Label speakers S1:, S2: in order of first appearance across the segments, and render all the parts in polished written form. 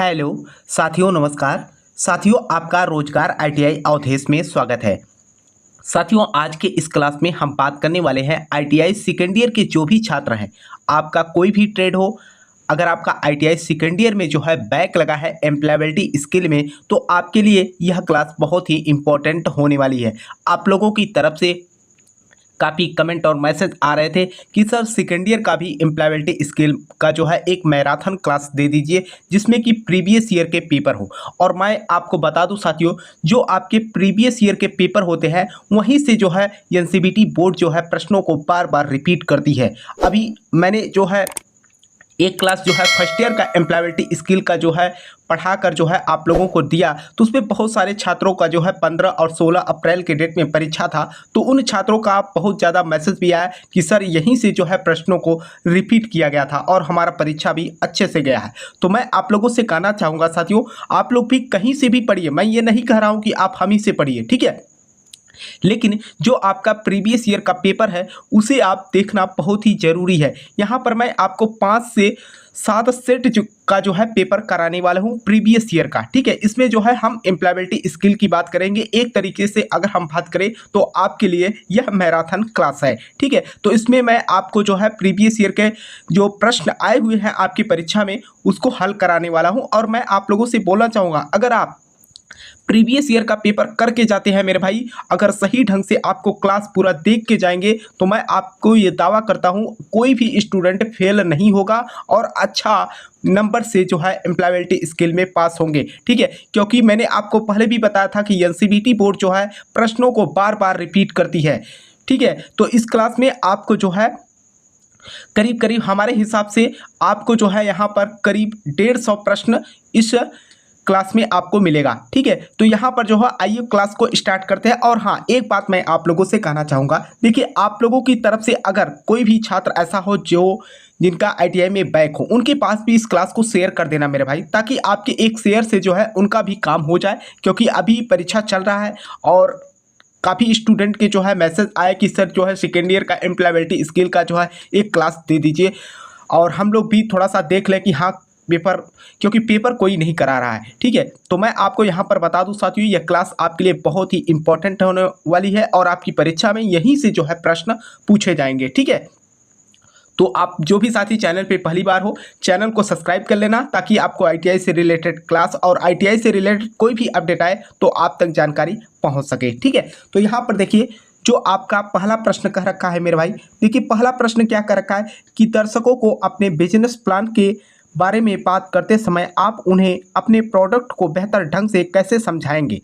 S1: Hello साथियों, नमस्कार साथियों। आपका रोजगार आईटीआई अवधेश में स्वागत है। साथियों, आज के इस क्लास में हम बात करने वाले हैं आईटीआई सेकेंड ईयर के जो भी छात्र हैं, आपका कोई भी ट्रेड हो, अगर आपका आईटीआई सेकेंड ईयर में जो है बैक लगा है एम्प्लॉयबिलिटी स्किल में, तो आपके लिए यह क्लास बहुत ही इंपॉर्टेंट होने वाली है। आप लोगों की तरफ से काफ़ी कमेंट और मैसेज आ रहे थे कि सर सेकेंड ईयर का भी एम्प्लॉयबिलिटी स्किल का जो है एक मैराथन क्लास दे दीजिए जिसमें कि प्रीवियस ईयर के पेपर हो। और मैं आपको बता दूं साथियों, जो आपके प्रीवियस ईयर के पेपर होते हैं वहीं से जो है एनसीबीटी बोर्ड जो है प्रश्नों को बार बार रिपीट करती है। अभी मैंने जो है एक क्लास जो है फर्स्ट ईयर का एम्प्लॉयबिलिटी स्किल का जो है पढ़ाकर जो है आप लोगों को दिया, तो उसमें बहुत सारे छात्रों का जो है 15 और 16 अप्रैल के डेट में परीक्षा था, तो उन छात्रों का बहुत ज़्यादा मैसेज भी आया कि सर यहीं से जो है प्रश्नों को रिपीट किया गया था और हमारा परीक्षा भी अच्छे से गया है। तो मैं आप लोगों से कहना चाहूँगा साथियों, आप लोग भी कहीं से भी पढ़िए, मैं ये नहीं कह रहा हूँ कि आप हम ही से पढ़िए, ठीक है, लेकिन जो आपका प्रीवियस ईयर का पेपर है उसे आप देखना बहुत ही ज़रूरी है। यहाँ पर मैं आपको 5 से 7 सेट का जो है पेपर कराने वाला हूँ प्रीवियस ईयर का, ठीक है। इसमें जो है हम एम्प्लॉयबिलिटी स्किल की बात करेंगे। एक तरीके से अगर हम बात करें तो आपके लिए यह मैराथन क्लास है, ठीक है। तो इसमें मैं आपको जो है प्रीवियस ईयर के जो प्रश्न आए हुए हैं आपकी परीक्षा में उसको हल कराने वाला हूँ। और मैं आप लोगों से बोलना चाहूँगा, अगर आप प्रीवियस ईयर का पेपर करके जाते हैं मेरे भाई, अगर सही ढंग से आपको क्लास पूरा देख के जाएंगे तो मैं आपको ये दावा करता हूँ कोई भी स्टूडेंट फेल नहीं होगा और अच्छा नंबर से जो है एम्प्लॉयबिलिटी स्किल में पास होंगे, ठीक है। क्योंकि मैंने आपको पहले भी बताया था कि एनसीबीटी बोर्ड जो है प्रश्नों को बार बार रिपीट करती है, ठीक है। तो इस क्लास में आपको जो है करीब करीब हमारे हिसाब से आपको जो है यहाँ पर करीब 150 प्रश्न इस क्लास में आपको मिलेगा, ठीक है। तो यहाँ पर जो है आइए क्लास को स्टार्ट करते हैं। और हाँ, एक बात मैं आप लोगों से कहना चाहूँगा, देखिए आप लोगों की तरफ से अगर कोई भी छात्र ऐसा हो जो जिनका आईटीआई में बैक हो, उनके पास भी इस क्लास को शेयर कर देना मेरे भाई, ताकि आपके एक शेयर से जो है उनका भी काम हो जाए। क्योंकि अभी परीक्षा चल रहा है और काफ़ी स्टूडेंट के जो है मैसेज आए कि सर जो है सेकेंड ईयर का एम्प्लॉयबिलिटी स्किल का जो है एक क्लास दे दीजिए, और हम लोग भी थोड़ा सा देख लें कि हाँ पेपर, क्योंकि पेपर कोई नहीं करा रहा है, ठीक है। तो मैं आपको यहाँ पर बता दूं साथियों, यह क्लास आपके लिए बहुत ही इंपॉर्टेंट होने वाली है और आपकी परीक्षा में यहीं से जो है प्रश्न पूछे जाएंगे, ठीक है। तो आप जो भी साथी चैनल पे पहली बार हो, चैनल को सब्सक्राइब कर लेना ताकि आपको आईटीआई से रिलेटेड क्लास और आईटीआई से रिलेटेड कोई भी अपडेट आए तो आप तक जानकारी पहुंच सके, ठीक है। तो यहाँ पर देखिए जो आपका पहला प्रश्न कह रखा है मेरे भाई, देखिए पहला प्रश्न क्या कर रखा है कि दर्शकों को अपने बिजनेस प्लान के बारे में बात करते समय आप उन्हें अपने प्रोडक्ट को बेहतर ढंग से कैसे समझाएंगे।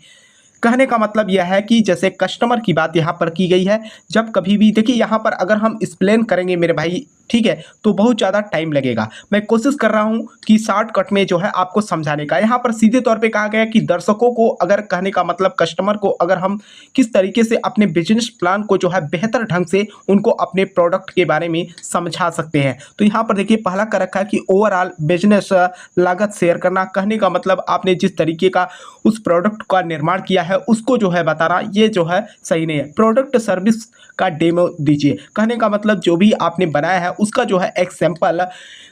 S1: कहने का मतलब यह है कि जैसे कस्टमर की बात यहाँ पर की गई है, जब कभी भी देखिए यहाँ पर अगर हम एक्सप्लेन करेंगे मेरे भाई, ठीक है, तो बहुत ज़्यादा टाइम लगेगा। मैं कोशिश कर रहा हूँ कि शॉर्टकट में जो है आपको समझाने का। यहाँ पर सीधे तौर पे कहा गया कि दर्शकों को, अगर कहने का मतलब कस्टमर को, अगर हम किस तरीके से अपने बिजनेस प्लान को जो है बेहतर ढंग से उनको अपने प्रोडक्ट के बारे में समझा सकते हैं। तो यहाँ पर देखिए पहला कर रखा है कि ओवरऑल बिजनेस लागत शेयर करना। कहने का मतलब आपने जिस तरीके का उस प्रोडक्ट का निर्माण किया है उसको जो है बताना, ये जो है सही नहीं है। प्रोडक्ट सर्विस का डेमो दीजिए। कहने का मतलब जो भी आपने बनाया है उसका जो है एक सैंपल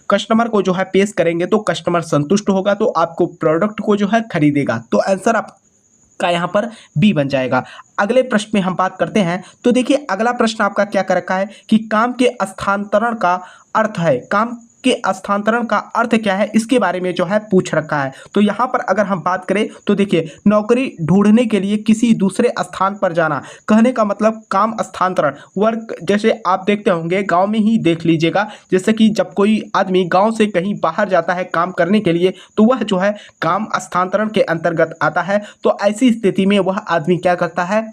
S1: कस्टमर को जो है पेश करेंगे तो कस्टमर संतुष्ट होगा तो आपको प्रोडक्ट को जो है खरीदेगा। तो आंसर आप का यहाँ पर बी बन जाएगा। अगले प्रश्न में हम बात करते हैं। तो देखिए अगला प्रश्न आपका क्या कर रखा है कि काम के स्थानांतरण का अर्थ है, काम के स्थानांतरण का अर्थ क्या है, इसके बारे में जो है पूछ रखा है। तो यहाँ पर अगर हम बात करें तो देखिए नौकरी ढूंढने के लिए किसी दूसरे स्थान पर जाना। कहने का मतलब काम स्थानांतरण, वर्क, जैसे आप देखते होंगे गांव में ही देख लीजिएगा, जैसे कि जब कोई आदमी गांव से कहीं बाहर जाता है काम करने के लिए तो वह जो है काम स्थानांतरण के अंतर्गत आता है। तो ऐसी स्थिति में वह आदमी क्या करता है,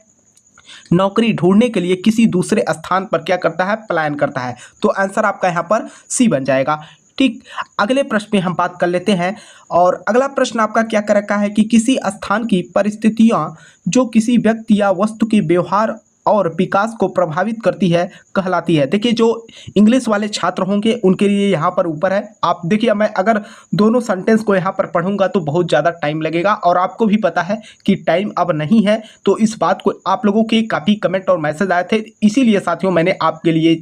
S1: नौकरी ढूंढने के लिए किसी दूसरे स्थान पर क्या करता है, पलायन करता है। तो आंसर आपका यहाँ पर सी बन जाएगा, ठीक। अगले प्रश्न में हम बात कर लेते हैं। और अगला प्रश्न आपका क्या कर रखा है कि किसी स्थान की परिस्थितियां जो किसी व्यक्ति या वस्तु के व्यवहार और विकास को प्रभावित करती है कहलाती है। देखिए जो इंग्लिश वाले छात्र होंगे उनके लिए यहाँ पर ऊपर है। आप देखिए मैं अगर दोनों सेंटेंस को यहाँ पर पढ़ूंगा तो बहुत ज़्यादा टाइम लगेगा और आपको भी पता है कि टाइम अब नहीं है। तो इस बात को आप लोगों के काफ़ी कमेंट और मैसेज आए थे, इसीलिए साथियों मैंने आपके लिए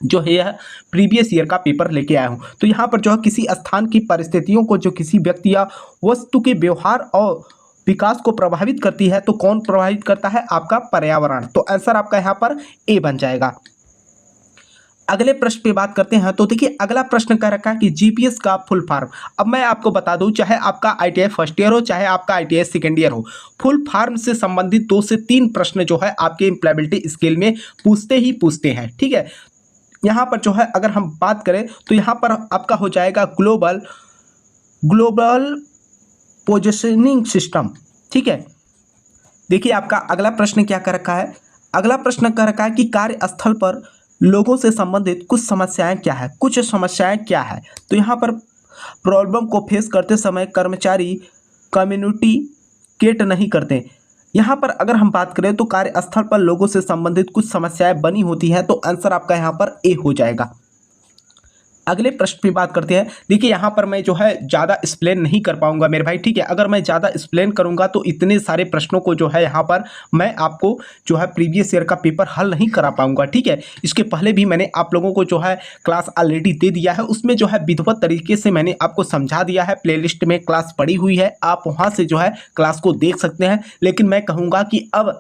S1: जो है यह प्रीवियस ईयर का पेपर लेके आया हूँ। तो यहाँ पर जो है किसी स्थान की परिस्थितियों को जो किसी व्यक्ति या वस्तु के व्यवहार और विकास को प्रभावित करती है, तो कौन प्रभावित करता है? आपका पर्यावरण। तो आंसर आपका यहाँ पर ए बन जाएगा। अगले प्रश्न पे बात करते हैं। तो देखिए अगला प्रश्न कह रखा है कि जीपीएस का फुल फॉर्म। अब मैं आपको बता दूं, चाहे आपका आईटीआई फर्स्ट ईयर हो, चाहे आपका आईटीआई सेकेंड ईयर हो, फुल फॉर्म से संबंधित 2 से 3 प्रश्न जो है आपके एम्प्लॉयबिलिटी स्केल में पूछते हैं। ठीक है, यहाँ पर जो है अगर हम बात करें तो यहाँ पर आपका हो जाएगा ग्लोबल पोजिशनिंग सिस्टम। ठीक है, देखिए आपका अगला प्रश्न क्या कर रखा है। अगला प्रश्न कर रखा है कि कार्यस्थल पर लोगों से संबंधित कुछ समस्याएं क्या है। तो यहाँ पर प्रॉब्लम को फेस करते समय कर्मचारी कम्युनिकेट नहीं करते। यहाँ पर अगर हम बात करें तो कार्यस्थल पर लोगों से संबंधित कुछ समस्याएं बनी होती हैं। तो आंसर आपका यहाँ पर ए हो जाएगा। अगले प्रश्न पे बात करते हैं। देखिए यहाँ पर मैं जो है ज़्यादा एक्सप्लेन नहीं कर पाऊंगा मेरे भाई। ठीक है, अगर मैं ज़्यादा एक्सप्लेन करूंगा तो इतने सारे प्रश्नों को जो है यहाँ पर मैं आपको जो है प्रीवियस ईयर का पेपर हल नहीं करा पाऊंगा। ठीक है, इसके पहले भी मैंने आप लोगों को जो है क्लास ऑलरेडी दे दिया है, उसमें जो है विधिवत तरीके से मैंने आपको समझा दिया है। प्लेलिस्ट में क्लास पड़ी हुई है, आप वहाँ से जो है क्लास को देख सकते हैं। लेकिन मैं कहूँगा कि अब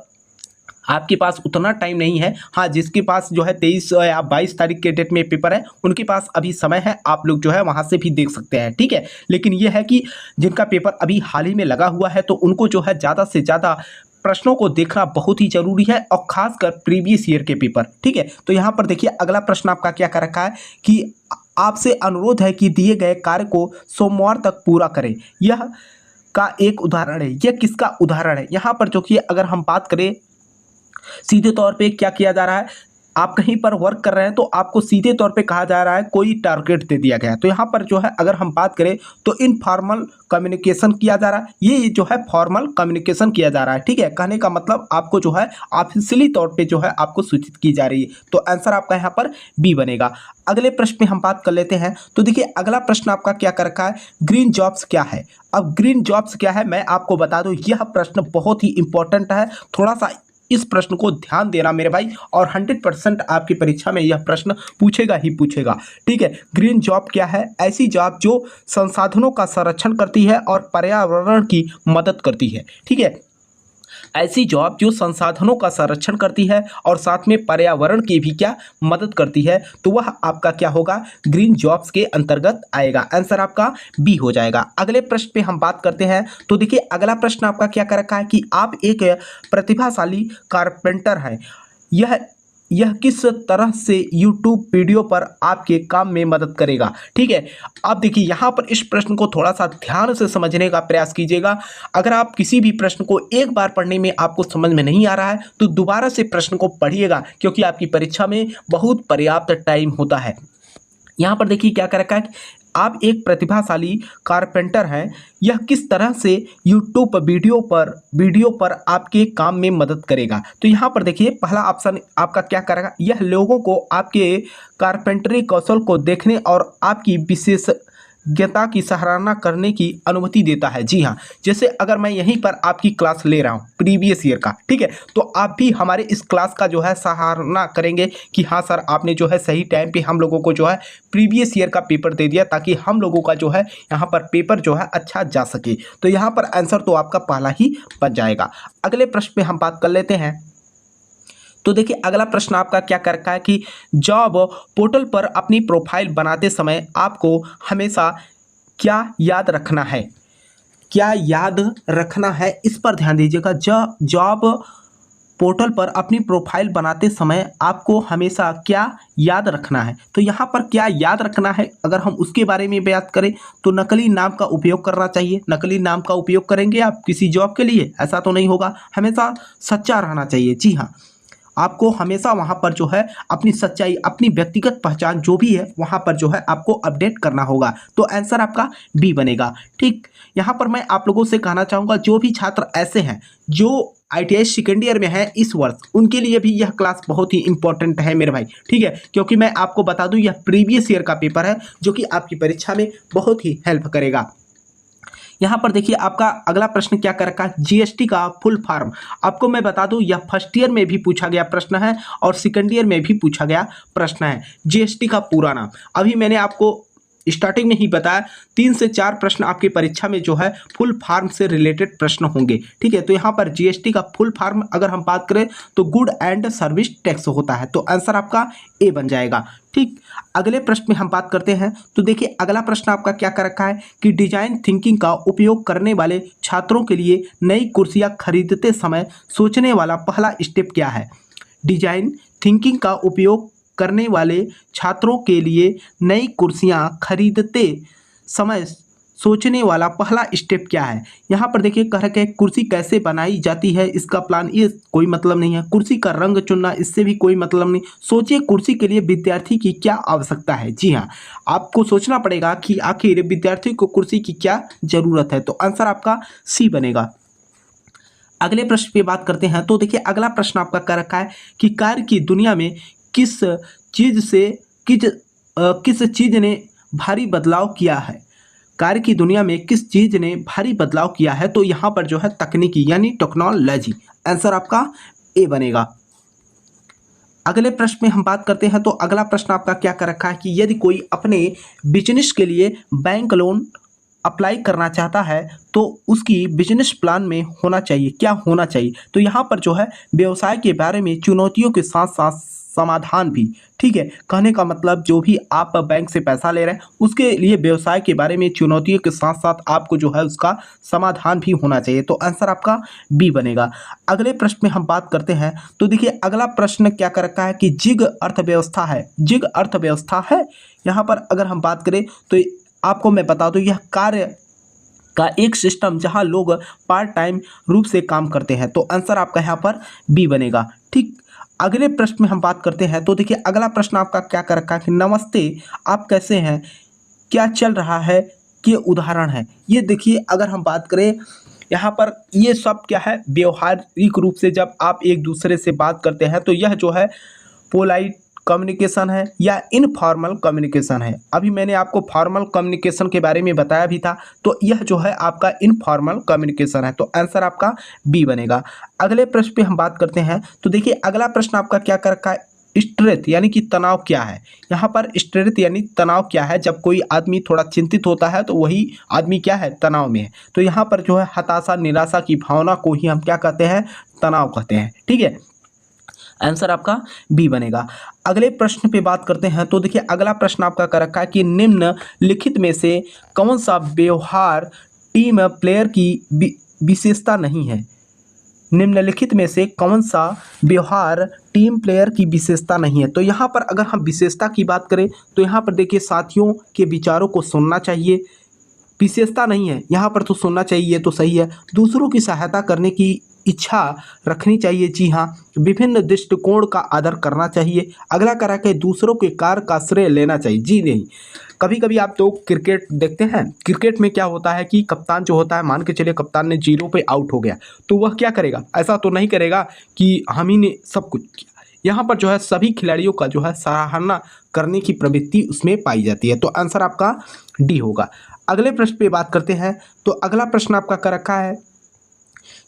S1: आपके पास उतना टाइम नहीं है। हाँ, जिसके पास जो है 23 या 22 तारीख के डेट में पेपर है, उनके पास अभी समय है, आप लोग जो है वहाँ से भी देख सकते हैं। ठीक है, लेकिन ये है कि जिनका पेपर अभी हाल ही में लगा हुआ है, तो उनको जो है ज़्यादा से ज़्यादा प्रश्नों को देखना बहुत ही जरूरी है, और खासकर प्रीवियस ईयर के पेपर। ठीक है, तो यहाँ पर देखिए अगला प्रश्न आपका क्या कर रखा है कि आपसे अनुरोध है कि दिए गए कार्य को सोमवार तक पूरा करें। यह का एक उदाहरण है। यह किसका उदाहरण है? यहाँ पर जो कि अगर हम बात करें सीधे तौर पे क्या किया जा रहा है, आप कहीं पर वर्क कर रहे हैं तो आपको सीधे तौर पे कहा जा रहा है कोई टारगेट दे दिया गया है। तो यहाँ पर जो है अगर हम बात करें तो इनफॉर्मल कम्युनिकेशन किया जा रहा है, ये जो है फॉर्मल कम्युनिकेशन किया जा रहा है। ठीक है, कहने का मतलब आपको जो है ऑफिशियली तौर पे जो है आपको सूचित की जा रही है। तो आंसर आपका यहाँ पर बी बनेगा। अगले प्रश्न पे हम बात कर लेते हैं। तो देखिए अगला प्रश्न आपका क्या कर रखा है, ग्रीन जॉब्स क्या है। अब ग्रीन जॉब्स क्या है मैं आपको बता दूं, यह प्रश्न बहुत ही इंपॉर्टेंट है। थोड़ा सा इस प्रश्न को ध्यान देना मेरे भाई, और 100% आपकी परीक्षा में यह प्रश्न पूछेगा ही पूछेगा। ठीक है, ग्रीन जॉब क्या है? ऐसी जॉब जो संसाधनों का संरक्षण करती है और पर्यावरण की मदद करती है। ठीक है, ऐसी जॉब जो संसाधनों का संरक्षण करती है और साथ में पर्यावरण की भी क्या मदद करती है, तो वह आपका क्या होगा, ग्रीन जॉब्स के अंतर्गत आएगा। आंसर आपका बी हो जाएगा। अगले प्रश्न पे हम बात करते हैं। तो देखिए अगला प्रश्न आपका क्या कर रखा है कि आप एक प्रतिभाशाली कारपेंटर हैं। यह किस तरह से YouTube वीडियो पर आपके काम में मदद करेगा। ठीक है, अब देखिए यहाँ पर इस प्रश्न को थोड़ा सा ध्यान से समझने का प्रयास कीजिएगा। अगर आप किसी भी प्रश्न को एक बार पढ़ने में आपको समझ में नहीं आ रहा है तो दोबारा से प्रश्न को पढ़िएगा, क्योंकि आपकी परीक्षा में बहुत पर्याप्त टाइम होता है। यहाँ पर देखिए क्या कर रखा है, आप एक प्रतिभाशाली कारपेंटर हैं। यह किस तरह से यूट्यूब वीडियो पर आपके काम में मदद करेगा। तो यहाँ पर देखिए पहला ऑप्शन आपका क्या करेगा, यह लोगों को आपके कारपेंटरी कौशल को देखने और आपकी विशेषज्ञता की सराहना करने की अनुमति देता है। जी हाँ, जैसे अगर मैं यहीं पर आपकी क्लास ले रहा हूँ प्रीवियस ईयर का, ठीक है, तो आप भी हमारे इस क्लास का जो है सराहना करेंगे कि हाँ सर आपने जो है सही टाइम पे हम लोगों को जो है प्रीवियस ईयर का पेपर दे दिया, ताकि हम लोगों का जो है यहाँ पर पेपर जो है अच्छा जा सके। तो यहाँ पर आंसर तो आपका पहला ही बन जाएगा। अगले प्रश्न पे हम बात कर लेते हैं। तो देखिए अगला प्रश्न आपका क्या कर रखा है कि जॉब पोर्टल पर अपनी प्रोफाइल बनाते समय आपको हमेशा क्या याद रखना है। क्या याद रखना है, इस पर ध्यान दीजिएगा। जॉब पोर्टल पर अपनी प्रोफाइल बनाते समय आपको हमेशा क्या याद रखना है। तो यहाँ पर क्या याद रखना है, अगर हम उसके बारे में बात करें तो नकली नाम का उपयोग करना चाहिए। नकली नाम का उपयोग करेंगे आप किसी जॉब के लिए, ऐसा तो नहीं होगा। हमेशा सच्चा रहना चाहिए। जी हाँ, आपको हमेशा वहाँ पर जो है अपनी सच्चाई, अपनी व्यक्तिगत पहचान जो भी है वहाँ पर जो है आपको अपडेट करना होगा। तो आंसर आपका बी बनेगा। ठीक, यहाँ पर मैं आप लोगों से कहना चाहूँगा जो भी छात्र ऐसे हैं जो ITI सेकेंड ईयर में है इस वर्ष, उनके लिए भी यह क्लास बहुत ही इंपॉर्टेंट है मेरे भाई। ठीक है, क्योंकि मैं आपको बता दूं यह प्रीवियस ईयर का पेपर है जो कि आपकी परीक्षा में बहुत ही हेल्प करेगा। यहाँ पर देखिए आपका अगला प्रश्न क्या कर रखा है, जीएसटी का फुल फॉर्म। आपको मैं बता दूं यह फर्स्ट ईयर में भी पूछा गया प्रश्न है और सेकंड ईयर में भी पूछा गया प्रश्न है। जीएसटी का पूरा नाम अभी मैंने आपको स्टार्टिंग में ही बताया, 3 से 4 प्रश्न आपकी परीक्षा में जो है फुल फॉर्म से रिलेटेड प्रश्न होंगे। ठीक है, तो यहाँ पर जीएसटी का फुल फॉर्म अगर हम बात करें तो गुड एंड सर्विस टैक्स होता है, तो आंसर आपका ए बन जाएगा। ठीक, अगले प्रश्न में हम बात करते हैं। तो देखिए अगला प्रश्न आपका क्या कर रखा है कि डिजाइन थिंकिंग का उपयोग करने वाले छात्रों के लिए नई कुर्सियां खरीदते समय सोचने वाला पहला स्टेप क्या है। डिजाइन थिंकिंग का उपयोग करने वाले छात्रों के लिए नई कुर्सियां खरीदते समय सोचने वाला पहला स्टेप क्या है। यहाँ पर देखिए कह रखे कुर्सी कैसे बनाई जाती है इसका प्लान, ये कोई मतलब नहीं है। कुर्सी का रंग चुनना, इससे भी कोई मतलब नहीं। सोचिए कुर्सी के लिए विद्यार्थी की क्या आवश्यकता है। जी हाँ, आपको सोचना पड़ेगा कि आखिर विद्यार्थी को कुर्सी की क्या जरूरत है, तो आंसर आपका सी बनेगा। अगले प्रश्न पे बात करते हैं। तो देखिए अगला प्रश्न आपका कह रखा है कि कार्य की दुनिया में किस किस चीज ने भारी बदलाव किया है। कार्य की दुनिया में किस चीज ने भारी बदलाव किया है, तो यहाँ पर जो है तकनीकी यानी टेक्नोलॉजी, आंसर आपका ए बनेगा। अगले प्रश्न में हम बात करते हैं। तो अगला प्रश्न आपका क्या कर रखा है कि यदि कोई अपने बिजनेस के लिए बैंक लोन अप्लाई करना चाहता है तो उसकी बिजनेस प्लान में होना चाहिए, क्या होना चाहिए। तो यहाँ पर जो है व्यवसाय के बारे में चुनौतियों के साथ साथ समाधान भी। ठीक है, कहने का मतलब जो भी आप बैंक से पैसा ले रहे हैं उसके लिए व्यवसाय के बारे में चुनौतियों के साथ साथ आपको जो है उसका समाधान भी होना चाहिए, तो आंसर आपका बी बनेगा। अगले प्रश्न में हम बात करते हैं। तो देखिए अगला प्रश्न क्या कर रखा है कि जिग अर्थव्यवस्था है, जिग अर्थव्यवस्था है। यहाँ पर अगर हम बात करें तो आपको मैं बता दूं यह कार्य का एक सिस्टम जहां लोग पार्ट टाइम रूप से काम करते हैं, तो आंसर आपका यहाँ पर बी बनेगा। ठीक, अगले प्रश्न में हम बात करते हैं। तो देखिए अगला प्रश्न आपका क्या कर रखा है कि नमस्ते, आप कैसे हैं, क्या चल रहा है, के उदाहरण है। ये देखिए अगर हम बात करें यहाँ पर ये सब क्या है, व्यवहारिक रूप से जब आप एक दूसरे से बात करते हैं तो यह जो है पोलाइट कम्युनिकेशन है या इनफॉर्मल कम्युनिकेशन है। अभी मैंने आपको फॉर्मल कम्युनिकेशन के बारे में बताया भी था, तो यह जो है आपका इनफॉर्मल कम्युनिकेशन है, तो आंसर आपका बी बनेगा। अगले प्रश्न पे हम बात करते हैं। तो देखिए अगला प्रश्न आपका क्या कर रखा है, स्ट्रेस यानी कि तनाव क्या है। यहाँ पर स्ट्रेस यानी तनाव क्या है, जब कोई आदमी थोड़ा चिंतित होता है तो वही आदमी क्या है, तनाव में है। तो यहाँ पर जो है हताशा निराशा की भावना को ही हम क्या कहते हैं, तनाव कहते हैं। ठीक है, आंसर आपका बी बनेगा। अगले प्रश्न पे बात करते हैं। तो देखिए अगला प्रश्न आपका कर रखा है कि निम्नलिखित में से कौन सा व्यवहार टीम प्लेयर की विशेषता नहीं है। निम्नलिखित में से कौन सा व्यवहार टीम प्लेयर की विशेषता नहीं है। तो यहाँ पर अगर हम विशेषता की बात करें तो यहाँ पर देखिए साथियों के विचारों को सुनना चाहिए, विशेषता नहीं है यहाँ पर, तो सुनना चाहिए, ये तो सही है। दूसरों की सहायता करने की इच्छा रखनी चाहिए, जी हाँ। विभिन्न दृष्टिकोण का आदर करना चाहिए। अगला करा के दूसरों के कार्य का श्रेय लेना चाहिए, जी नहीं। कभी कभी आप तो क्रिकेट देखते हैं, क्रिकेट में क्या होता है कि कप्तान जो होता है, मान के चलिए कप्तान ने 0 पे आउट हो गया, तो वह क्या करेगा, ऐसा तो नहीं करेगा कि हम ही ने सब कुछ किया। यहाँ पर जो है सभी खिलाड़ियों का जो है सराहना करने की प्रवृत्ति उसमें पाई जाती है, तो आंसर आपका डी होगा। अगले प्रश्न पे बात करते हैं। तो अगला प्रश्न आपका कर रखा है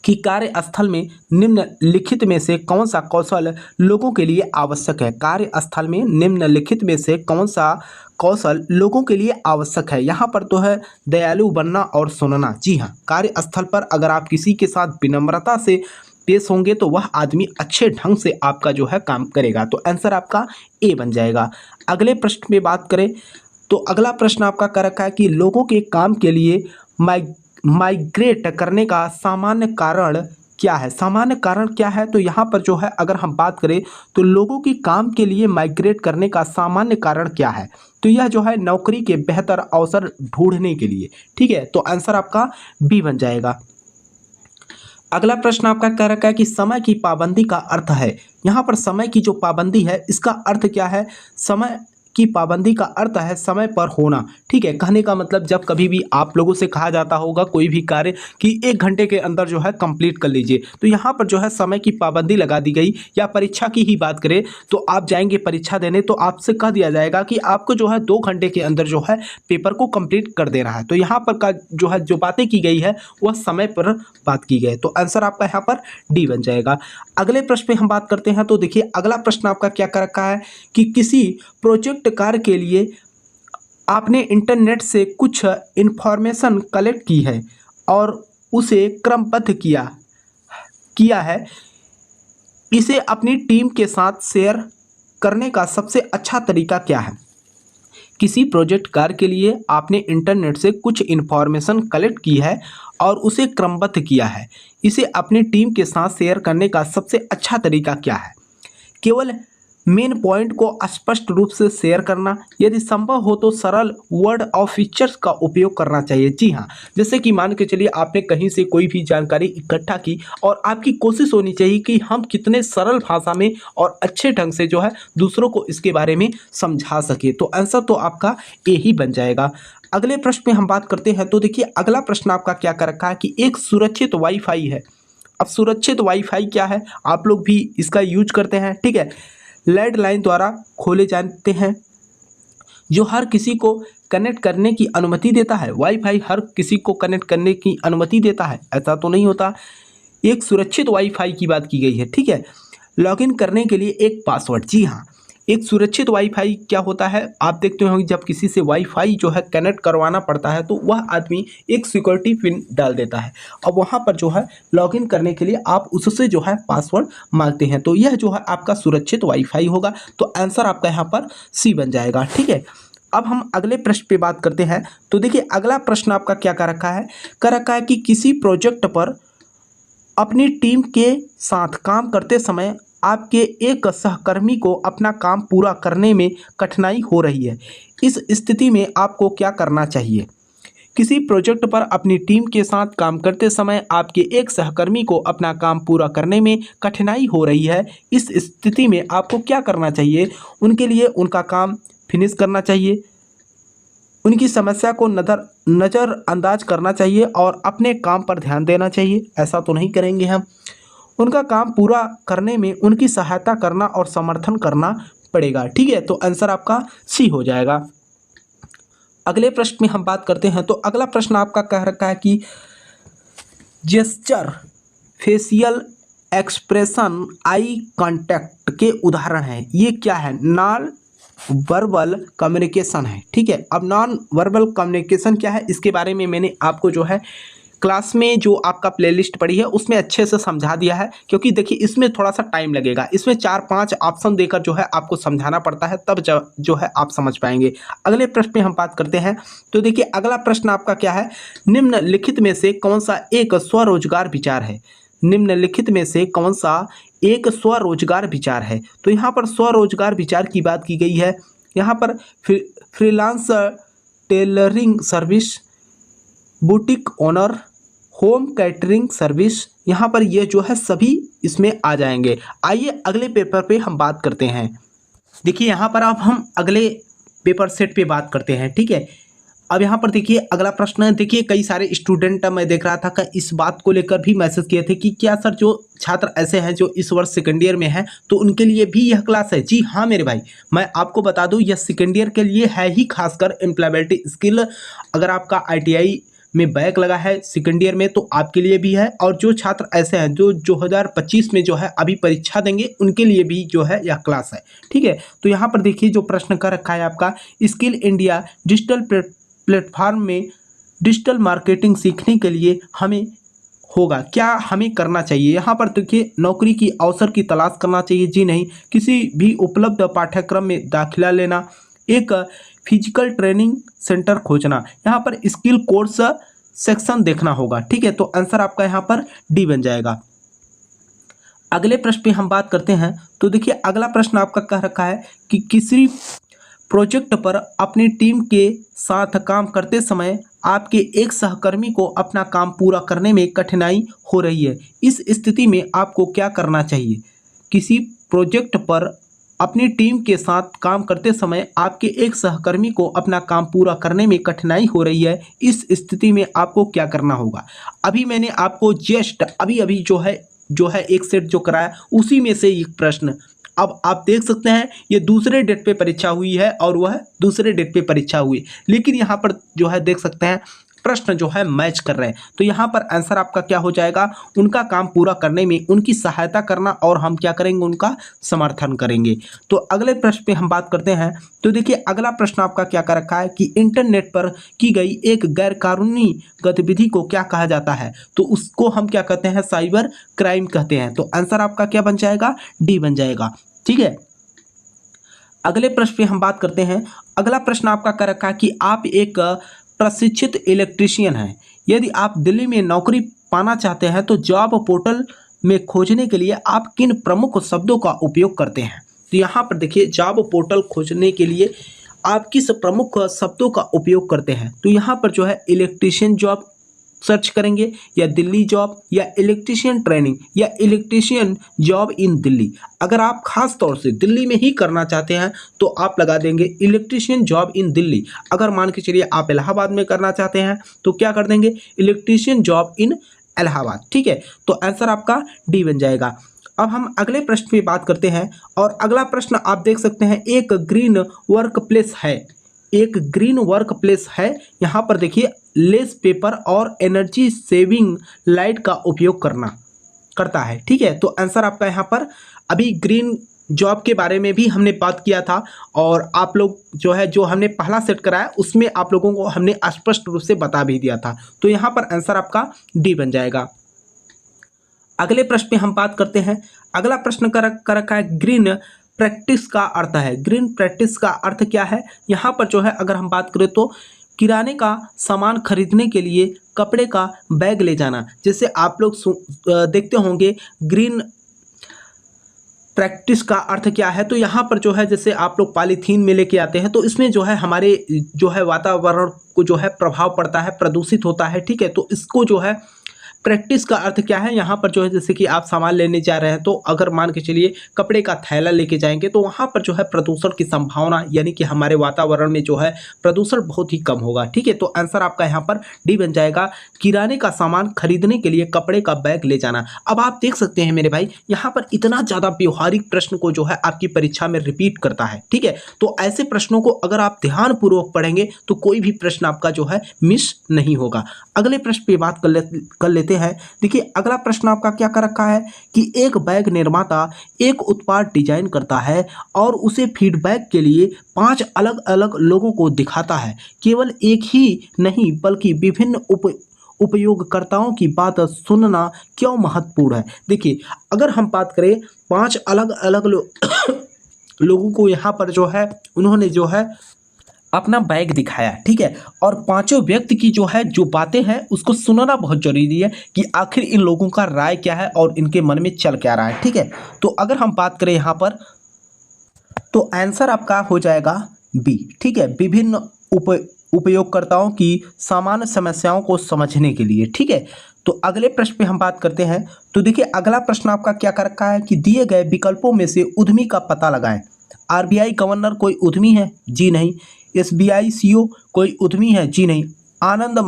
S1: कि कार्यस्थल में निम्नलिखित में से कौन सा कौशल लोगों के लिए आवश्यक है। कार्यस्थल में निम्नलिखित में से कौन सा कौशल लोगों के लिए आवश्यक है। यहाँ पर तो है दयालु बनना और सुनना। जी हाँ, कार्यस्थल पर अगर आप किसी के साथ विनम्रता से पेश होंगे तो वह आदमी अच्छे ढंग से आपका जो है काम करेगा, तो आंसर आपका ए बन जाएगा। अगले प्रश्न में बात करें तो अगला प्रश्न आपका कर रखा है कि लोगों के काम के लिए माइग्रेट करने का सामान्य कारण क्या है। सामान्य कारण क्या है, तो यहाँ पर जो है अगर हम बात करें तो लोगों की काम के लिए माइग्रेट करने का सामान्य कारण क्या है, तो यह जो है नौकरी के बेहतर अवसर ढूंढने के लिए। ठीक है, तो आंसर आपका बी बन जाएगा। अगला प्रश्न आपका कह रखा है कि समय की पाबंदी का अर्थ है। यहाँ पर समय की जो पाबंदी है इसका अर्थ क्या है, समय की पाबंदी का अर्थ है समय पर होना। ठीक है, कहने का मतलब जब कभी भी आप लोगों से कहा जाता होगा कोई भी कार्य कि 1 घंटे के अंदर जो है कंप्लीट कर लीजिए, तो यहाँ पर जो है समय की पाबंदी लगा दी गई। या परीक्षा की ही बात करें तो आप जाएंगे परीक्षा देने तो आपसे कह दिया जाएगा कि आपको जो है 2 घंटे के अंदर जो है पेपर को कंप्लीट कर देना है। तो यहाँ पर का जो है जो बातें की गई है वह समय पर बात की गई, तो आंसर आपका यहाँ पर डी बन जाएगा। अगले प्रश्न पे हम बात करते हैं। तो देखिए अगला प्रश्न आपका क्या कर रखा है कि किसी प्रोजेक्ट कार्य के लिए आपने इंटरनेट से कुछ इंफॉर्मेशन कलेक्ट की है और उसे क्रमबद्ध किया किया है, इसे अपनी टीम के साथ शेयर करने का सबसे अच्छा तरीका क्या है? किसी प्रोजेक्ट कार्य के लिए आपने इंटरनेट से कुछ इन्फॉर्मेशन कलेक्ट की है और उसे क्रमबद्ध किया है, इसे अपनी टीम के साथ शेयर करने का सबसे अच्छा तरीका क्या है? केवल मेन पॉइंट को स्पष्ट रूप से शेयर करना, यदि संभव हो तो सरल वर्ड और फीचर्स का उपयोग करना चाहिए। जी हाँ, जैसे कि मान के चलिए आपने कहीं से कोई भी जानकारी इकट्ठा की और आपकी कोशिश होनी चाहिए कि हम कितने सरल भाषा में और अच्छे ढंग से जो है दूसरों को इसके बारे में समझा सके, तो आंसर तो आपका ए ही बन जाएगा। अगले प्रश्न में हम बात करते हैं। तो देखिए अगला प्रश्न आपका क्या कर रखा है कि एक सुरक्षित वाईफाई है। अब सुरक्षित वाईफाई क्या है, आप लोग भी इसका यूज करते हैं। ठीक है, लैंडलाइन द्वारा खोले जाते हैं जो हर किसी को कनेक्ट करने की अनुमति देता है। वाईफाई हर किसी को कनेक्ट करने की अनुमति देता है, ऐसा तो नहीं होता। एक सुरक्षित वाईफाई की बात की गई है। ठीक है, लॉगिन करने के लिए एक पासवर्ड। जी हाँ, एक सुरक्षित वाईफाई क्या होता है, आप देखते होंगे जब किसी से वाईफाई जो है कनेक्ट करवाना पड़ता है तो वह आदमी एक सिक्योरिटी पिन डाल देता है और वहाँ पर जो है लॉगिन करने के लिए आप उससे जो है पासवर्ड मांगते हैं, तो यह जो है आपका सुरक्षित वाईफाई होगा। तो आंसर आपका यहाँ पर सी बन जाएगा। ठीक है, अब हम अगले प्रश्न पे बात करते हैं। तो देखिए अगला प्रश्न आपका क्या कर रखा है कि किसी प्रोजेक्ट पर अपनी टीम के साथ काम करते समय आपके एक सहकर्मी को अपना काम पूरा करने में कठिनाई हो रही है, इस स्थिति में आपको क्या करना चाहिए? किसी प्रोजेक्ट पर अपनी टीम के साथ काम करते समय आपके एक सहकर्मी को अपना काम पूरा करने में कठिनाई हो रही है, इस स्थिति में आपको क्या करना चाहिए? उनके लिए उनका काम फिनिश करना चाहिए, उनकी समस्या को नज़रअंदाज करना चाहिए और अपने काम पर ध्यान देना चाहिए? ऐसा तो नहीं करेंगे हम। उनका काम पूरा करने में उनकी सहायता करना और समर्थन करना पड़ेगा। ठीक है, तो आंसर आपका सी हो जाएगा। अगले प्रश्न में हम बात करते हैं। तो अगला प्रश्न आपका कह रखा है कि gesture, facial expression, eye contact के उदाहरण हैं, ये क्या है? नॉन वर्बल कम्युनिकेशन है। ठीक है, अब नॉन वर्बल कम्युनिकेशन क्या है इसके बारे में मैंने आपको जो है क्लास में जो आपका प्लेलिस्ट पड़ी है उसमें अच्छे से समझा दिया है, क्योंकि देखिए इसमें थोड़ा सा टाइम लगेगा, इसमें 4-5 ऑप्शन देकर जो है आपको समझाना पड़ता है, तब जो है आप समझ पाएंगे। अगले प्रश्न पे हम बात करते हैं। तो देखिए अगला प्रश्न आपका क्या है, निम्नलिखित में से कौन सा एक स्वरोजगार विचार है? निम्नलिखित में से कौन सा एक स्वरोजगार विचार है? तो यहाँ पर स्वरोजगार विचार की बात की गई है। यहाँ पर freelance tailoring service, boutique owner, home catering service, यहाँ पर ये जो है सभी इसमें आ जाएंगे। आइए अगले पेपर पे हम बात करते हैं। देखिए यहाँ पर अब हम अगले पेपर सेट पे बात करते हैं। ठीक है, अब यहाँ पर देखिए अगला प्रश्न है। देखिए कई सारे स्टूडेंट मैं देख रहा था कि इस बात को लेकर भी मैसेज किए थे कि क्या सर जो छात्र ऐसे हैं जो इस वर्ष सेकेंड ईयर में हैं तो उनके लिए भी यह क्लास है? जी हाँ मेरे भाई, मैं आपको बता दूं यह सेकेंड ईयर के लिए है ही, खासकर एम्प्लॉयबिलिटी स्किल। अगर आपका ITI में बैक लगा है सेकेंड ईयर में तो आपके लिए भी है, और जो छात्र ऐसे हैं जो 2025 में जो है अभी परीक्षा देंगे उनके लिए भी जो है यह क्लास है। ठीक है, तो यहाँ पर देखिए जो प्रश्न कर रखा है आपका, स्किल इंडिया डिजिटल प्लेटफॉर्म में डिजिटल मार्केटिंग सीखने के लिए हमें होगा क्या, हमें करना चाहिए? यहाँ पर देखिए नौकरी की अवसर की तलाश करना चाहिए? जी नहीं। किसी भी उपलब्ध पाठ्यक्रम में दाखिला लेना, एक फिजिकल ट्रेनिंग सेंटर खोजना, यहाँ पर स्किल कोर्स सेक्शन देखना होगा। ठीक है, तो आंसर आपका यहाँ पर डी बन जाएगा। अगले प्रश्न पे हम बात करते हैं। तो देखिए अगला प्रश्न आपका कह रखा है कि किसी प्रोजेक्ट पर अपनी टीम के साथ काम करते समय आपके एक सहकर्मी को अपना काम पूरा करने में कठिनाई हो रही है, इस स्थिति में आपको क्या करना चाहिए? किसी प्रोजेक्ट पर अपनी टीम के साथ काम करते समय आपके एक सहकर्मी को अपना काम पूरा करने में कठिनाई हो रही है, इस स्थिति में आपको क्या करना होगा। अभी मैंने आपको जस्ट अभी अभी जो है एक सेट जो कराया उसी में से एक प्रश्न। अब आप देख सकते हैं ये दूसरे डेट पे परीक्षा हुई है और वह दूसरे डेट पे परीक्षा हुई, लेकिन यहाँ पर जो है देख सकते हैं प्रश्न जो है मैच कर रहे हैं। तो यहाँ पर आंसर आपका क्या हो जाएगा, उनका काम पूरा करने में उनकी सहायता करना और हम क्या करेंगे, उनका समर्थन करेंगे। तो अगले प्रश्न पे हम बात करते हैं। तो देखिए अगला प्रश्न आपका क्या कर रखा है कि इंटरनेट पर की गई एक गैर कानूनी गतिविधि को क्या कहा जाता है। तो उसको हम क्या कहते हैं, साइबर क्राइम कहते हैं। तो आंसर आपका क्या बन जाएगा, डी बन जाएगा। ठीक है, अगले प्रश्न पे हम बात करते हैं। अगला प्रश्न आपका कर रखा है कि आप एक प्रशिक्षित इलेक्ट्रीशियन हैं। यदि आप दिल्ली में नौकरी पाना चाहते हैं तो जॉब पोर्टल में खोजने के लिए आप किन प्रमुख शब्दों का उपयोग करते हैं। तो यहाँ पर देखिए जॉब पोर्टल खोजने के लिए आप किस प्रमुख शब्दों का उपयोग करते हैं। तो यहाँ पर जो है इलेक्ट्रीशियन जॉब सर्च करेंगे, या दिल्ली जॉब, या इलेक्ट्रीशियन ट्रेनिंग, या इलेक्ट्रीशियन जॉब इन दिल्ली। अगर आप खास तौर से दिल्ली में ही करना चाहते हैं तो आप लगा देंगे इलेक्ट्रीशियन जॉब इन दिल्ली। अगर मान के चलिए आप इलाहाबाद में करना चाहते हैं तो क्या कर देंगे, इलेक्ट्रीशियन जॉब इन इलाहाबाद। ठीक है, तो आंसर आपका डी बन जाएगा। अब हम अगले प्रश्न पे बात करते हैं और अगला प्रश्न आप देख सकते हैं, एक ग्रीन वर्क प्लेस है। एक ग्रीन वर्क प्लेस है, यहाँ पर देखिए लेस पेपर और एनर्जी सेविंग लाइट का उपयोग करता है। ठीक है, तो आंसर आपका यहाँ पर, अभी ग्रीन जॉब के बारे में भी हमने बात किया था और आप लोग जो है जो हमने पहला सेट कराया उसमें आप लोगों को हमने स्पष्ट रूप से बता भी दिया था। तो यहाँ पर आंसर आपका डी बन जाएगा। अगले प्रश्न पे हम बात करते हैं। अगला प्रश्न कर रखा है, ग्रीन प्रैक्टिस का अर्थ है। ग्रीन प्रैक्टिस का अर्थ क्या है। यहाँ पर जो है अगर हम बात करें तो किराने का सामान खरीदने के लिए कपड़े का बैग ले जाना। जैसे आप लोग देखते होंगे ग्रीन प्रैक्टिस का अर्थ क्या है। तो यहाँ पर जो है जैसे आप लोग पॉलीथीन में लेके आते हैं तो इसमें जो है हमारे जो है वातावरण को जो है प्रभाव पड़ता है, प्रदूषित होता है। ठीक है, तो इसको जो है प्रैक्टिस का अर्थ क्या है, यहाँ पर जो है जैसे कि आप सामान लेने जा रहे हैं तो अगर मान के चलिए कपड़े का थैला लेके जाएंगे तो वहाँ पर जो है प्रदूषण की संभावना, यानी कि हमारे वातावरण में जो है प्रदूषण बहुत ही कम होगा। ठीक है, तो आंसर आपका यहाँ पर डी बन जाएगा, किराने का सामान खरीदने के लिए कपड़े का बैग ले जाना। अब आप देख सकते हैं मेरे भाई, यहाँ पर इतना ज़्यादा व्यवहारिक प्रश्न को जो है आपकी परीक्षा में रिपीट करता है। ठीक है, तो ऐसे प्रश्नों को अगर आप ध्यानपूर्वक पढ़ेंगे तो कोई भी प्रश्न आपका जो है मिस नहीं होगा। अगले प्रश्न पे बात कर लेते हैं। देखिए अगला प्रश्न आपका क्या कर रखा है कि एक बैग निर्माता एक उत्पाद डिजाइन करता है और उसे फीडबैक के लिए 5 अलग अलग लोगों को दिखाता है। केवल एक ही नहीं बल्कि विभिन्न उपयोगकर्ताओं की बात सुनना क्यों महत्वपूर्ण है। देखिए अगर हम बात करें 5 अलग अलग लोगों को यहाँ पर जो है उन्होंने जो है अपना बैग दिखाया। ठीक है, और पांचों व्यक्ति की जो है जो बातें हैं उसको सुनना बहुत जरूरी है कि आखिर इन लोगों का राय क्या है और इनके मन में चल क्या रहा है। ठीक है, तो अगर हम बात करें यहाँ पर तो आंसर आपका हो जाएगा बी। ठीक है, विभिन्न उपयोगकर्ताओं की सामान्य समस्याओं को समझने के लिए। ठीक है, तो अगले प्रश्न पे हम बात करते हैं। तो देखिए अगला प्रश्न आपका क्या कर रखा है कि दिए गए विकल्पों में से उद्यमी का पता लगाएं। आरबीआई गवर्नर कोई उद्यमी है? जी नहीं। एसबीआई सीईओ कोई उद्यमी है? जी नहीं। आनंद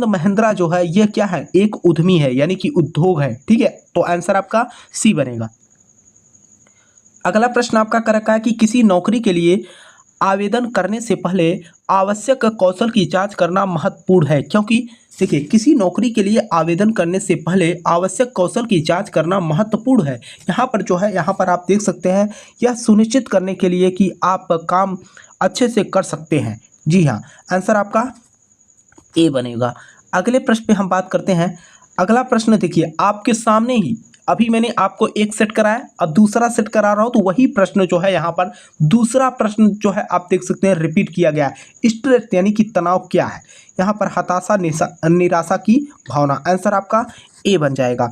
S1: महिंद्रा जो है यह क्या है, एक उद्यमी है, यानी कि उद्योग है। ठीक है, तो आंसर आपका सी बनेगा। अगला प्रश्न आपका कर रखा है कि किसी नौकरी के लिए आवेदन करने से पहले आवश्यक कौशल की जांच करना महत्वपूर्ण है, क्योंकि देखिए किसी नौकरी के लिए आवेदन करने से पहले आवश्यक कौशल की जांच करना महत्वपूर्ण है। यहाँ पर जो है यहाँ पर आप देख सकते हैं, यह सुनिश्चित करने के लिए कि आप काम अच्छे से कर सकते हैं। जी हाँ, आंसर आपका ए बनेगा। अगले प्रश्न पे हम बात करते हैं। अगला प्रश्न देखिए आपके सामने ही, अभी मैंने आपको एक सेट कराया, अब दूसरा सेट करा रहा हूँ, तो वही प्रश्न जो है यहाँ पर दूसरा प्रश्न जो है आप देख सकते हैं रिपीट किया गया है। स्ट्रेस यानी कि तनाव क्या है, यहाँ पर हताशा, निराशा की भावना। आंसर आपका ए बन जाएगा।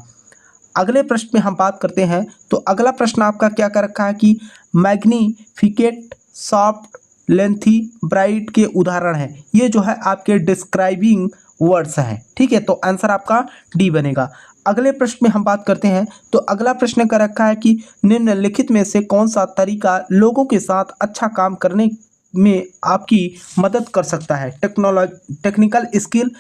S1: अगले प्रश्न में हम बात करते हैं। तो अगला प्रश्न आपका क्या कर रखा है कि मैग्निफिकेट, सॉफ्ट, लेंथी, ब्राइट के उदाहरण हैं। ये जो है आपके डिस्क्राइबिंग वर्ड्स हैं। ठीक है, तो आंसर आपका डी बनेगा। अगले प्रश्न में हम बात करते हैं तो अगला प्रश्न कर रखा है कि निम्नलिखित में से कौन सा तरीका लोगों के साथ अच्छा काम करने में आपकी मदद कर सकता है। टेक्निकल स्किल,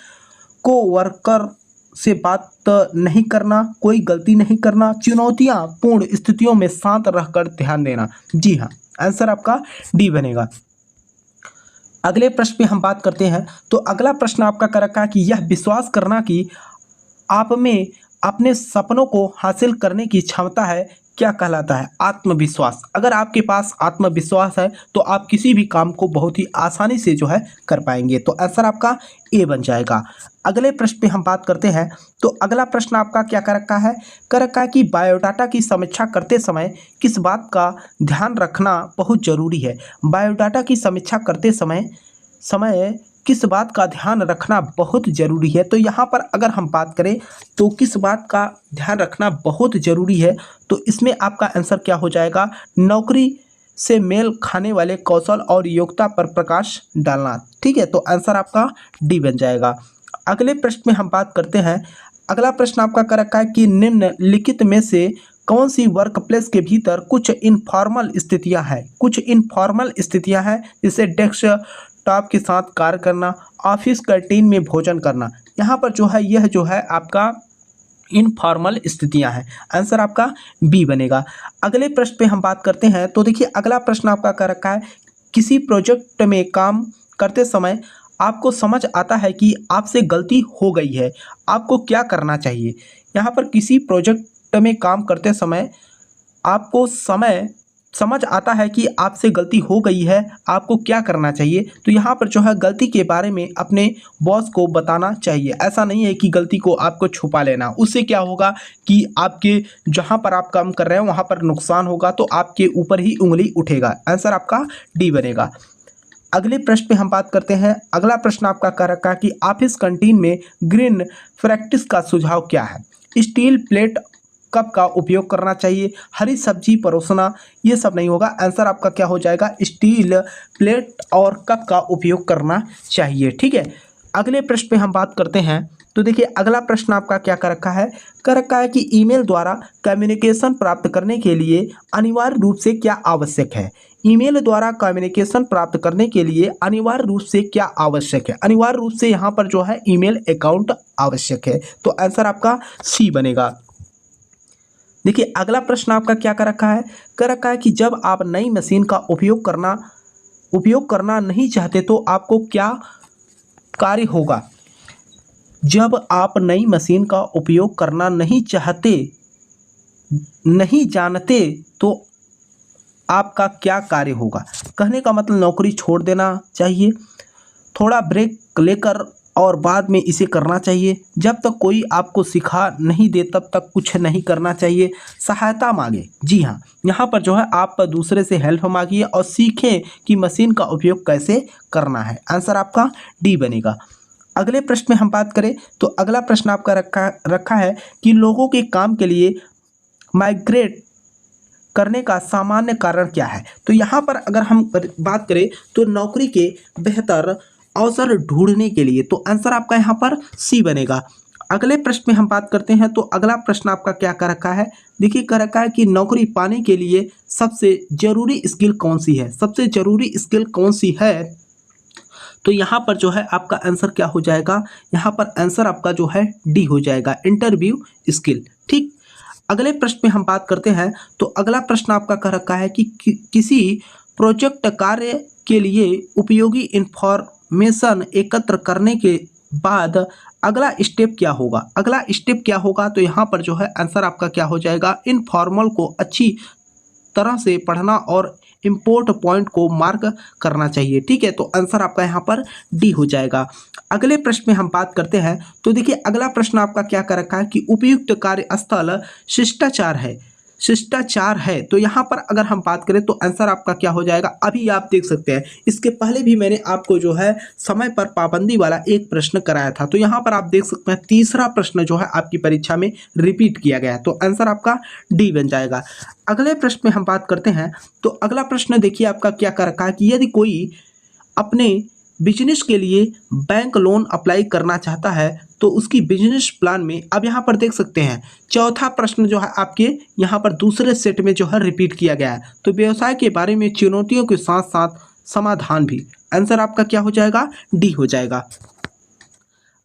S1: को वर्कर से बात नहीं करना, कोई गलती नहीं करना, चुनौतियां पूर्ण स्थितियों में शांत रहकर ध्यान देना। जी हाँ, आंसर आपका डी बनेगा। अगले प्रश्न पे हम बात करते हैं तो अगला प्रश्न आपका कर रखा है कि यह विश्वास करना कि आप में अपने सपनों को हासिल करने की क्षमता है, क्या कहलाता है। आत्मविश्वास। अगर आपके पास आत्मविश्वास है तो आप किसी भी काम को बहुत ही आसानी से जो है कर पाएंगे। तो आंसर आपका ए बन जाएगा। अगले प्रश्न पे हम बात करते हैं तो अगला प्रश्न आपका क्या कर रखा है कि बायोडाटा की समीक्षा करते समय किस बात का ध्यान रखना बहुत जरूरी है। बायोडाटा की समीक्षा करते समय समय किस बात का ध्यान रखना बहुत ज़रूरी है। तो यहाँ पर अगर हम बात करें तो किस बात का ध्यान रखना बहुत ज़रूरी है, तो इसमें आपका आंसर क्या हो जाएगा, नौकरी से मेल खाने वाले कौशल और योग्यता पर प्रकाश डालना। ठीक है, तो आंसर आपका डी बन जाएगा। अगले प्रश्न में हम बात करते हैं। अगला प्रश्न आपका कर रखा है कि निम्नलिखित में से कौन सी वर्क प्लेस के भीतर कुछ इनफॉर्मल स्थितियां हैं। कुछ इनफॉर्मल स्थितियां हैं जैसे डेस्क टॉप के साथ कार्य करना, ऑफिस कैंटीन में भोजन करना। यहाँ पर जो है यह जो है आपका इनफॉर्मल स्थितियां हैं। आंसर आपका बी बनेगा। अगले प्रश्न पे हम बात करते हैं तो देखिए अगला प्रश्न आपका कर रखा है किसी प्रोजेक्ट में काम करते समय आपको समझ आता है कि आपसे गलती हो गई है, आपको क्या करना चाहिए। यहाँ पर किसी प्रोजेक्ट में काम करते समय आपको समझ आता है कि आपसे गलती हो गई है, आपको क्या करना चाहिए। तो यहाँ पर जो है गलती के बारे में अपने बॉस को बताना चाहिए। ऐसा नहीं है कि गलती को आपको छुपा लेना, उससे क्या होगा कि आपके जहाँ पर आप काम कर रहे हैं वहाँ पर नुकसान होगा, तो आपके ऊपर ही उंगली उठेगा। आंसर आपका डी बनेगा। अगले प्रश्न पे हम बात करते हैं। अगला प्रश्न आपका कह रखा है कि ऑफिस कैंटीन में ग्रीन प्रैक्टिस का सुझाव क्या है। स्टील प्लेट कप का उपयोग करना चाहिए, हरी सब्जी परोसना, ये सब नहीं होगा। आंसर आपका क्या हो जाएगा, स्टील प्लेट और कप का उपयोग करना चाहिए। ठीक है, अगले प्रश्न पे हम बात करते हैं तो देखिए अगला प्रश्न आपका क्या कर रखा है कि ईमेल द्वारा कम्युनिकेशन प्राप्त करने के लिए अनिवार्य रूप से क्या आवश्यक है। ईमेल द्वारा कम्युनिकेशन प्राप्त करने के लिए अनिवार्य रूप से क्या आवश्यक है। अनिवार्य रूप से यहाँ पर जो है ईमेल अकाउंट आवश्यक है। तो आंसर आपका सी बनेगा। देखिए अगला प्रश्न आपका क्या कर रखा है कि जब आप नई मशीन का उपयोग करना नहीं चाहते तो आपको क्या कार्य होगा। जब आप नई मशीन का उपयोग करना नहीं जानते तो आपका क्या कार्य होगा। कहने का मतलब नौकरी छोड़ देना चाहिए, थोड़ा ब्रेक लेकर और बाद में इसे करना चाहिए, जब तक कोई आपको सिखा नहीं दे तब तक कुछ नहीं करना चाहिए, सहायता मांगे। जी हाँ, यहाँ पर जो है आप दूसरे से हेल्प मांगिए और सीखें कि मशीन का उपयोग कैसे करना है। आंसर आपका डी बनेगा। अगले प्रश्न में हम बात करें तो अगला प्रश्न आपका रखा है कि लोगों के काम के लिए माइग्रेट करने का सामान्य कारण क्या है। तो यहाँ पर अगर हम बात करें तो नौकरी के बेहतर अवसर ढूंढने के लिए। तो आंसर आपका यहाँ पर सी बनेगा। अगले प्रश्न में हम बात करते हैं तो अगला प्रश्न आपका क्या कर रखा है। देखिए कर रखा है कि नौकरी पाने के लिए सबसे जरूरी स्किल कौन सी है। सबसे जरूरी स्किल कौन सी है, तो यहाँ पर जो है आपका आंसर क्या हो जाएगा, यहाँ पर आंसर आपका जो है डी हो जाएगा, इंटरव्यू स्किल। ठीक, अगले प्रश्न में हम बात करते हैं तो अगला प्रश्न आपका कह रखा है कि किसी प्रोजेक्ट कार्य के लिए उपयोगी इंफॉर्मेशन एकत्र करने के बाद अगला स्टेप क्या होगा। अगला स्टेप क्या होगा, तो यहाँ पर जो है आंसर आपका क्या हो जाएगा, इनफॉर्मल को अच्छी तरह से पढ़ना और इम्पोर्ट पॉइंट को मार्क करना चाहिए। ठीक है, तो आंसर आपका यहाँ पर डी हो जाएगा। अगले प्रश्न में हम बात करते हैं तो देखिए अगला प्रश्न आपका क्या कर रखा है कि उपयुक्त कार्यस्थल शिष्टाचार है। तो यहाँ पर अगर हम बात करें तो आंसर आपका क्या हो जाएगा, अभी आप देख सकते हैं इसके पहले भी मैंने आपको जो है समय पर पाबंदी वाला एक प्रश्न कराया था। तो यहाँ पर आप देख सकते हैं तीसरा प्रश्न जो है आपकी परीक्षा में रिपीट किया गया है। तो आंसर आपका डी बन जाएगा। अगले प्रश्न में हम बात करते हैं तो अगला प्रश्न देखिए आपका क्या कर रखा है कि यदि कोई अपने बिजनेस के लिए बैंक लोन अप्लाई करना चाहता है तो उसकी बिजनेस प्लान में अब यहाँ पर देख सकते हैं चौथा प्रश्न जो है आपके यहाँ पर दूसरे सेट में जो है रिपीट किया गया है। तो व्यवसाय के बारे में चुनौतियों के साथ साथ समाधान भी। आंसर आपका क्या हो जाएगा? डी हो जाएगा।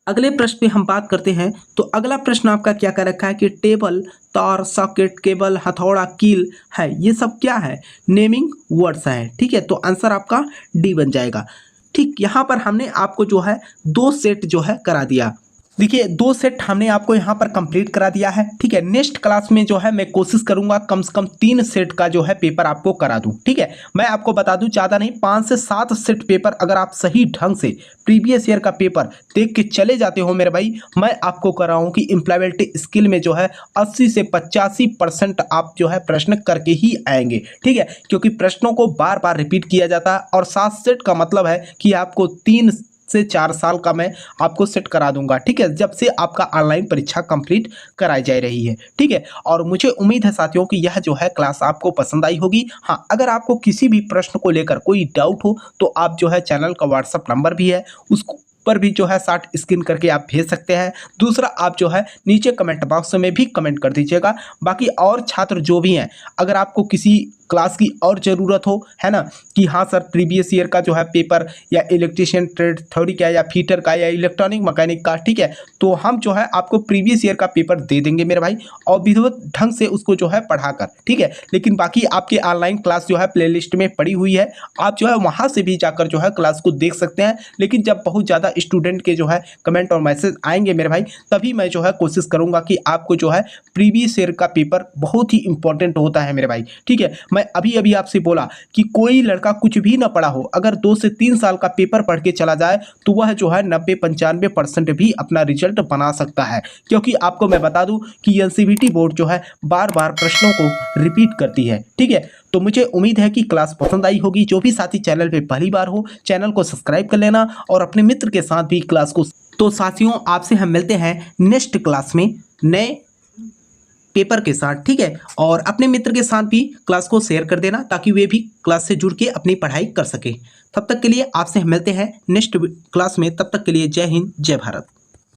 S1: अगले प्रश्न पे हम बात करते हैं। तो अगला प्रश्न आपका क्या कर रखा है कि टेबल, तार, सॉकेट, केबल, हथौड़ा, कील है, ये सब क्या है? नेमिंग वर्ड्स हैं। ठीक है, तो आंसर आपका डी बन जाएगा। ठीक, यहाँ पर हमने आपको जो है 2 सेट जो है करा दिया। देखिए 2 सेट हमने आपको यहाँ पर कंप्लीट करा दिया है। ठीक है, नेक्स्ट क्लास में जो है मैं कोशिश करूंगा कम से कम 3 सेट का जो है पेपर आपको करा दूं। ठीक है, मैं आपको बता दूं ज़्यादा नहीं, 5 से 7 सेट पेपर अगर आप सही ढंग से प्रीवियस ईयर का पेपर देख के चले जाते हो मेरे भाई, मैं आपको कराऊँ कि एम्प्लॉयबिलिटी स्किल में जो है 80 से 85% आप जो है प्रश्न करके ही आएंगे। ठीक है, क्योंकि प्रश्नों को बार बार रिपीट किया जाता है और 7 सेट का मतलब है कि आपको 3 से 4 साल का मैं आपको सेट करा दूंगा। ठीक है, जब से आपका ऑनलाइन परीक्षा कंप्लीट कराई जा रही है। ठीक है, और मुझे उम्मीद है साथियों कि यह जो है क्लास आपको पसंद आई होगी। हाँ, अगर आपको किसी भी प्रश्न को लेकर कोई डाउट हो तो आप जो है चैनल का व्हाट्सअप नंबर भी है, उसको पर भी जो है शॉर्ट स्क्रीन करके आप भेज सकते हैं। दूसरा, आप जो है नीचे कमेंट बॉक्स में भी कमेंट कर दीजिएगा। बाकी और छात्र जो भी हैं, अगर आपको किसी क्लास की और ज़रूरत हो, है ना, कि हाँ सर प्रीवियस ईयर का जो है पेपर या इलेक्ट्रीशियन ट्रेड थ्योरी का या फीटर का या इलेक्ट्रॉनिक मैकेनिक का, ठीक है, तो हम जो है आपको प्रीवियस ईयर का पेपर दे देंगे मेरे भाई, और विधिवत ढंग से उसको जो है पढ़ाकर। ठीक है, लेकिन बाकी आपके ऑनलाइन क्लास जो है प्लेलिस्ट में पड़ी हुई है, आप जो है वहाँ से भी जाकर जो है क्लास को देख सकते हैं। लेकिन जब बहुत ज़्यादा स्टूडेंट के जो है कमेंट और मैसेज आएंगे मेरे भाई, तभी मैं जो है कोशिश करूँगा कि आपको जो है प्रीवियस ईयर का पेपर बहुत ही इंपॉर्टेंट होता है मेरे भाई। ठीक है, मैं अभी अभी आपसे बोला कि कोई लड़का कुछ भी ना पढ़ा हो, अगर 2 से 3 साल का पेपर पढ़ के चला जाए तो वह जो है 90-95% भी अपना रिजल्ट बना सकता है। क्योंकि आपको मैं बता दूं कि एनसीईआरटी बोर्ड जो है बार बार प्रश्नों को रिपीट करती है। ठीक है, तो मुझे उम्मीद है कि क्लास पसंद आई होगी। जो भी साथी चैनल पे पहली बार हो, चैनल को सब्सक्राइब कर लेना और अपने मित्र के साथ भी क्लास को। तो साथियों, आपसे हम मिलते हैं नेक्स्ट क्लास में नए पेपर के साथ। ठीक है, और अपने मित्र के साथ भी क्लास को शेयर कर देना ताकि वे भी क्लास से जुड़ के अपनी पढ़ाई कर सके। तब तक के लिए आपसे हम मिलते हैं नेक्स्ट क्लास में। तब तक के लिए जय हिंद, जय भारत।